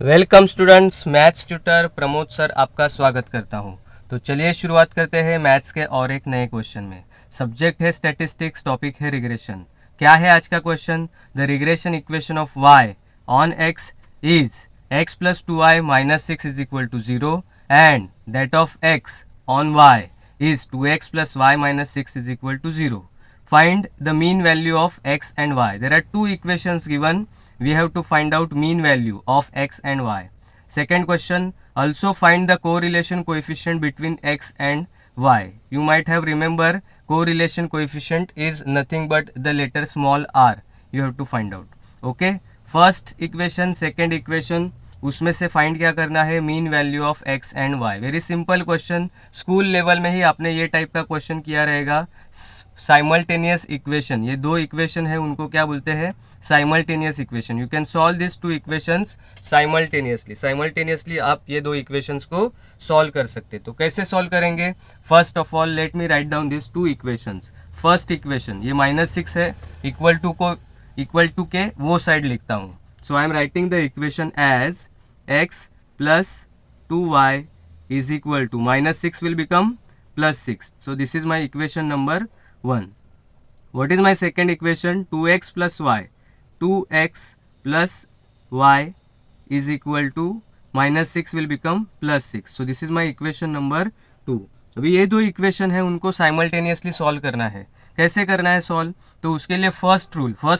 Welcome students, maths tutor Pramod sir आपका स्वागत करता हूं। तो चलिए शुरुआत करते हैं मैथ्स के और एक नए क्वेश्चन में। सब्जेक्ट है स्टैटिस्टिक्स, टॉपिक है रिग्रेशन। क्या है आज का question? The regression equation of y on x is x plus 2y minus 6 is equal to 0 and that of x on y is 2x plus y minus 6 is equal to 0. Find the mean value of x and y. There are two equations given. We have to find out mean value of x and y. Second question, also find the correlation coefficient between x and y. You might have remember correlation coefficient is nothing but the letter small r. You have to find out. Okay. First equation, second equation, उसमें से find क्या करना है? Mean value of x and y. Very simple question, school level में ही आपने ये type का क्वेश्चन किया रहेगा। साइमल्टेनियस इक्वेशन, ये दो इक्वेशन है, उनको क्या बोलते हैं? Simultaneous equation. You can solve this two equations simultaneously आप ये दो इक्वेशंस को सॉल्व कर सकते। तो कैसे सॉल्व करेंगे? First of all let me write down this two equations. First equation, ये -6 है, इक्वल टू के वो साइड लिखता हूँ। So I am writing the equation as x plus 2y is equal to -6 will become +6. So this is my equation number 1. What is my second equation? 2x plus y. 2x plus y is equal to -6 will become +6. So this is my equation number 2. अभी ये दो equation है, उनको simultaneously solve करना है। कैसे करना है सॉल्व? तो उसके लिए फर्स्ट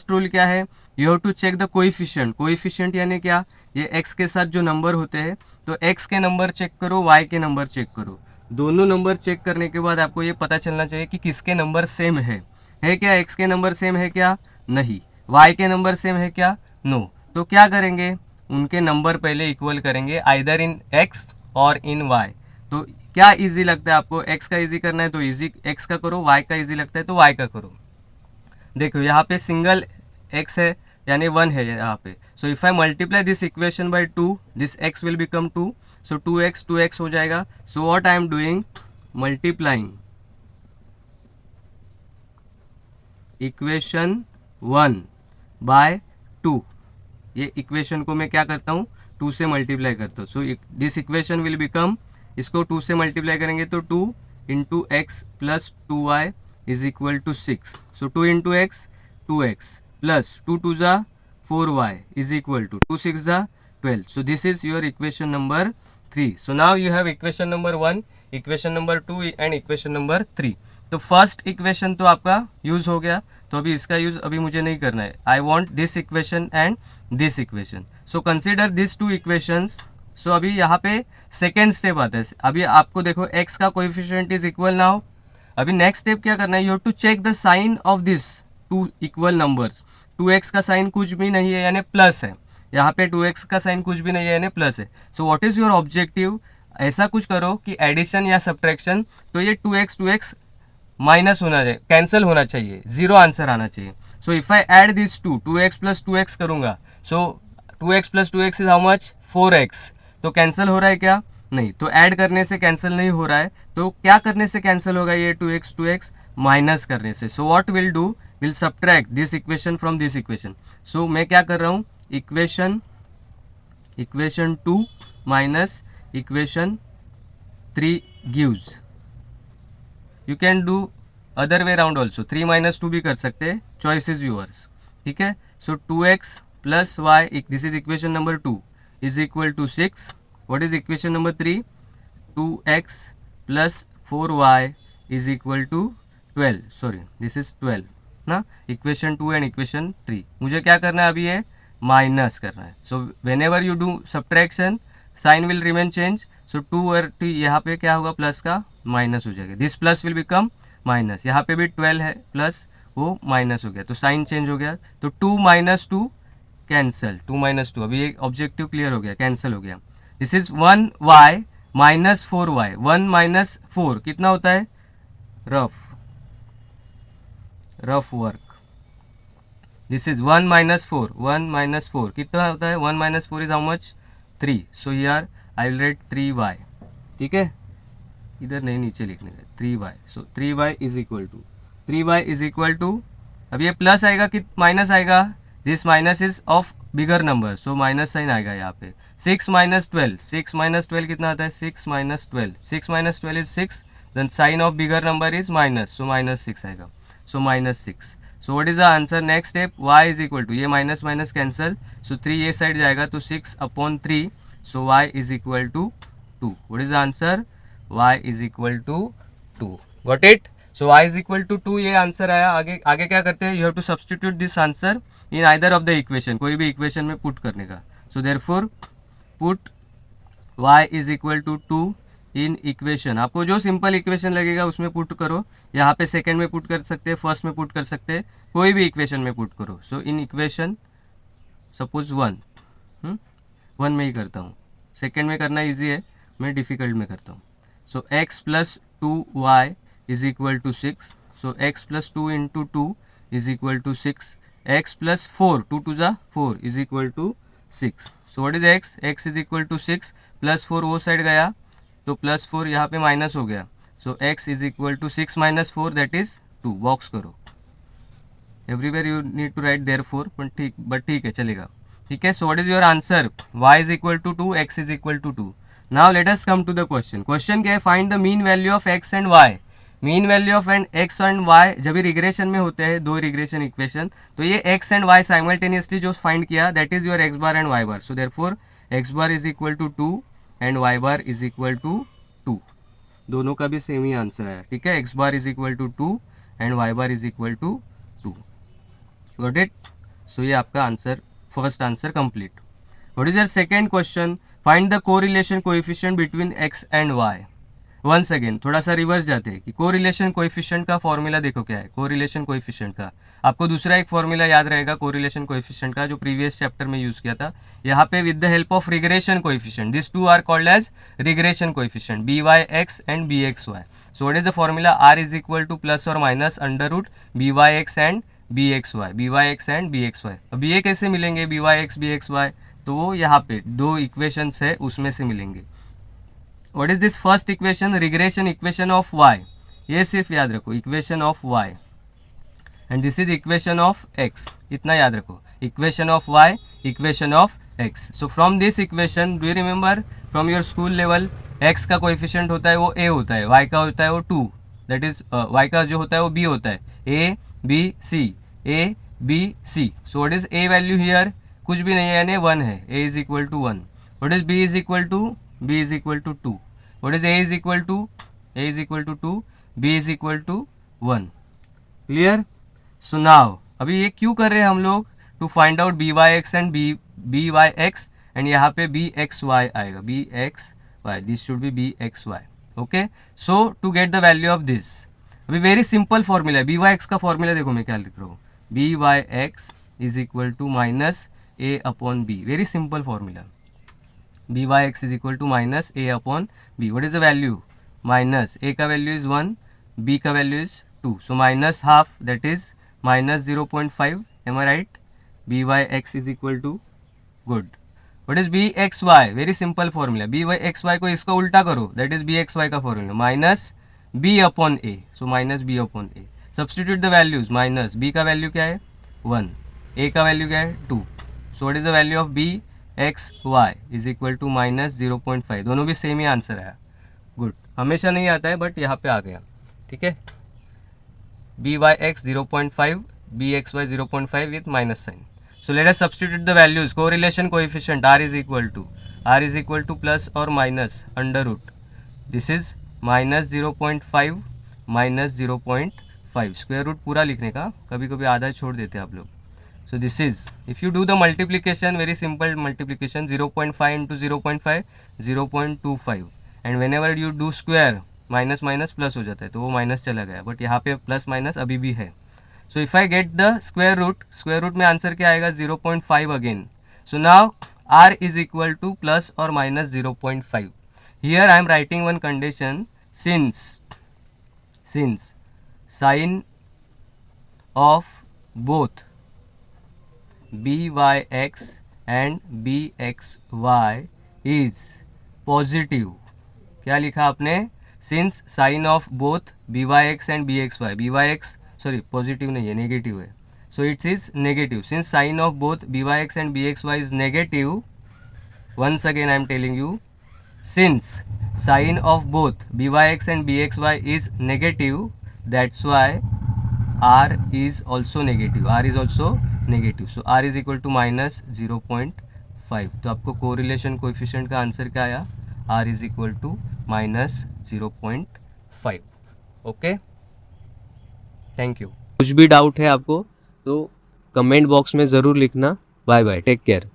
रूल क्या है? You have to check the coefficient यानी क्या? ये x के साथ जो नंबर होते हैं, तो x के नंबर चेक करो, y के नंबर चेक करो। दोनों नंबर चेक करने के बाद आपको ये पता चलना चाहिए कि किसके नंबर सेम है क्या? x के नंबर सेम है क्या? नहीं। y के नंबर सेम है क्या? नो। तो क्या करेंगे? उनके नंबर पहले इक्वल करेंगे, आइदर इन x और इन y। तो क्या इजी लगता है आपको? x का इजी करना है तो इजी x का करो, y का इजी लगता है तो y का करो। देखो यहाँ पे सिंगल x है यानी 1 है यहाँ पे। So if I multiply this equation by 2, this x will become 2, so 2x हो जाएगा। So what I am doing? Multiplying equation 1 by 2। ये इक्वेशन को मैं क्या करता हूँ? 2 से मल्टीप्लाई करता हूँ। So this equation will become, इसको 2 से मल्टीप्लाई करेंगे तो 2 into x plus 2y is equal to 6। So 2 into x 2x plus 2 2 जा 4y इज इक्वल टू 2 6 जा 12। So this is your equation number 3। So now you have equation number 1, equation number 2 and equation number 3। तो first equation तो आपका use हो गया, तो अभी इसका यूज अभी मुझे नहीं करना है। I want this equation and this equation. So consider this two equations. So अभी यहाँ पे सेकेंड स्टेप आता है। अभी आपको देखो x का कोएफिशिएंट इज इक्वल नाउ। अभी नेक्स्ट स्टेप क्या करना है? You have to check the sign of this two equal numbers. 2x का साइन कुछ भी नहीं है यानी प्लस है, यहाँ पे 2x का साइन कुछ भी नहीं है यानी प्लस है। So what is your objective? ऐसा कुछ करो कि एडिशन या सब्ट्रैक्शन, तो ये 2x माइनस होना चाहिए, कैंसिल होना चाहिए, जीरो आंसर आना चाहिए। सो if I add this 2x plus 2x करूंगा, सो 2x plus 2x is how much? 4x। तो कैंसिल हो रहा है क्या? नहीं। तो ऐड करने से कैंसिल नहीं हो रहा है, तो क्या करने से कैंसिल होगा? ये 2x माइनस करने से। So what will do? Will subtract this equation from this equation. So मैं क्या कर रहा हूँ? Equation 2 minus equation 3 gives. You can do other way round also, 3 minus 2 भी कर सकते हैं, चॉइस इज यूअर्स। ठीक है। सो 2x plus y, this is equation number 2 is equal to 6. What is equation number 3? 2x plus 4y is equal to 12. Sorry, this is 12 ना, equation 2 and equation 3। मुझे क्या करना है? अभी ये माइनस करना है। So whenever you do subtraction, sign will remain change. So 2 और 2 यहाँ पे क्या होगा? प्लस का माइनस हो जाएगा, this plus will become minus. यहाँ पे भी 12 है प्लस, वो माइनस हो गया, तो साइन चेंज हो गया। तो 2 माइनस 2 कैंसल, 2 माइनस 2, अभी एक ऑब्जेक्टिव क्लियर हो गया, कैंसिल हो गया। This is 1y minus 4y। 1 minus 4 कितना होता है? Rough work. This is 1 minus 4, 1 minus 4 कितना होता है? 1 minus 4 is how much? 3। So here I will write 3y। ठीक है, इधर नहीं नीचे लिखने का, 3y। So 3y is equal to, अब ये प्लस आएगा कि माइनस आएगा? This minus is of bigger number, so minus sign आएगा यहाँ पे। 6 माइनस 12, 6 माइनस 12 कितना आता है? 6 minus 12, 6 minus 12 is 6, then sign of bigger number is minus, so minus 6 आएगा, so minus 6. So what is the answer? Next step, y is equal to, ये minus minus cancel, so 3 ये side जाएगा तो 6 upon 3, so y is equal to 2. What is the answer? y is equal to 2. Got it? So y is equal to 2 ये answer आया. आगे आगे क्या करते हैं? You have to substitute this answer in either of the equation, कोई भी equation में पुट करने का. So therefore put y is equal to 2 in equation. आपको जो सिंपल इक्वेशन लगेगा उसमें पुट करो. यहाँ पे सेकंड में पुट कर सकते हैं, फर्स्ट में पुट कर सकते हैं, कोई भी इक्वेशन में पुट करो. सो इन इक्वेशन सपोज 1, 1 में ही करता हूँ. सेकंड में करना इजी है, मैं डिफ़िकल्ट में करता हूँ. So x plus 2y is equal to 6. So x plus 2 into 2 is equal to 6. x plus 4, 2 two ज़ा 4 is equal to 6. So what is x? x is equal to 6 plus 4 वो side गया तो plus 4 यहाँ पे minus हो गया. So x is equal to 6 minus 4 that is 2. Box करो. Everywhere you need to write therefore, but ठीक है, चलेगा. ठीक है. So what is your answer? y is equal to 2, x is equal to 2. Now let us come to the question. Question क्या है? Find the mean value of x and y. Mean value of x and y जब भी regression में होते हैं, दो regression equation, तो ये x एंड y साइमल्टेनियसली जो फाइंड किया that is your x bar and y bar. So therefore x bar is equal to 2 and y bar is equal to 2. दोनों का भी सेम ही आंसर आया. ठीक है. x bar is equal to 2 and y bar is equal to 2. Got it? So ये आपका answer, first answer complete. What is your second question? Find the correlation coefficient between x and y. Once again थोड़ा सा reverse जाते हैं कि correlation coefficient का formula देखो क्या है. कोरिलेशन कोएफिशिएंट का आपको दूसरा एक फॉर्मूला याद रहेगा कोरिलेशन कोएफिशिएंट का, जो प्रीवियस चैप्टर में यूज किया था. यहाँ पे with the help of regression coefficient, this two are called as regression coefficient, by(x) and bxy. So what is the formula? r is equal to plus और minus under root by(x) and bxy, by(x) and bxy. अब ये कैसे मिलेंगे by(x) bxy? तो वो यहाँ पे दो इक्वेशंस है उसमें से मिलेंगे. What is this first equation? Regression equation of y. ये सिर्फ याद रखो, equation of y and this is equation of x. इतना याद रखो, equation of y, equation of x. So from this equation do you remember from your school level, x का coefficient होता है वो a होता है, y का होता है वो 2, दैट इज y का जो होता है वो b होता है, a b c, a b c. So what is a value here? कुछ भी नहीं है यानी 1 है. a is equal to 1. What is b is equal to? b is equal to 2. What is a is equal to? a is equal to 2, b is equal to 1. Clear? So now अभी ये क्यों कर रहे हैं हम लोग? To find out by(x) and by(x) and यहाँ पे bxy आएगा, bxy, this should be bxy. Okay. So to get the value of this, अभी वेरी सिंपल फॉर्मूला है. by(x) का फॉर्मूला देखो मैं क्या लिख रहा हूँ, by(x) is equal to minus a upon b. Very simple formula. by(x) is equal to minus a upon b. What is the value? Minus a का वैल्यू इज 1, b का value is 2. So minus half that is minus 0.5. Am I right? by(x) is equal to, good. What is bxy? Very simple formula. by(xy) को इसका उल्टा करो, that is bxy का formula, minus b upon a. So minus b upon a. Substitute the values. Minus b का value क्या है? 1. a का value क्या है? 2. So what is the value of bxy is equal to minus 0.5. दोनों भी same ही आंसर आया. गुड. हमेशा नहीं आता है बट यहाँ पे आ गया. ठीक है. by(x) 0.5, bxy 0.5 with minus sign. So let us substitute the values. Correlation coefficient r is equal to plus or minus under root. This is minus 0.5 minus 0.5. Square root पूरा लिखने का, कभी कभी आधा छोड़ देते हैं आप लोग. So this is, if you do the multiplication, very simple multiplication, 0.5 into 0.5, 0.25. And whenever you do square, minus minus plus हो जाता है, तो वो माइनस चला गया, बट यहाँ पे प्लस माइनस अभी भी है. So if I get the square root में आंसर क्या आएगा? 0.5 again. So now r is equal to plus और minus 0.5. Here I am writing one condition, since sign of both by(x) and bxy is positive. क्या लिखा आपने? Since sign of both by(x) and bxy, sorry positive नहीं है, negative है. So it's is negative. Since sign of both by(x) and bxy is negative, once again I am telling you, since sign of both byx and bxy is negative, that's why r is also negative, so r is equal to minus 0.5. तो आपको correlation coefficient का answer क्या आया, r is equal to minus 0.5. Okay, thank you. कुछ भी doubt है आपको तो कमेंट बॉक्स में ज़रूर लिखना. Bye bye, take care.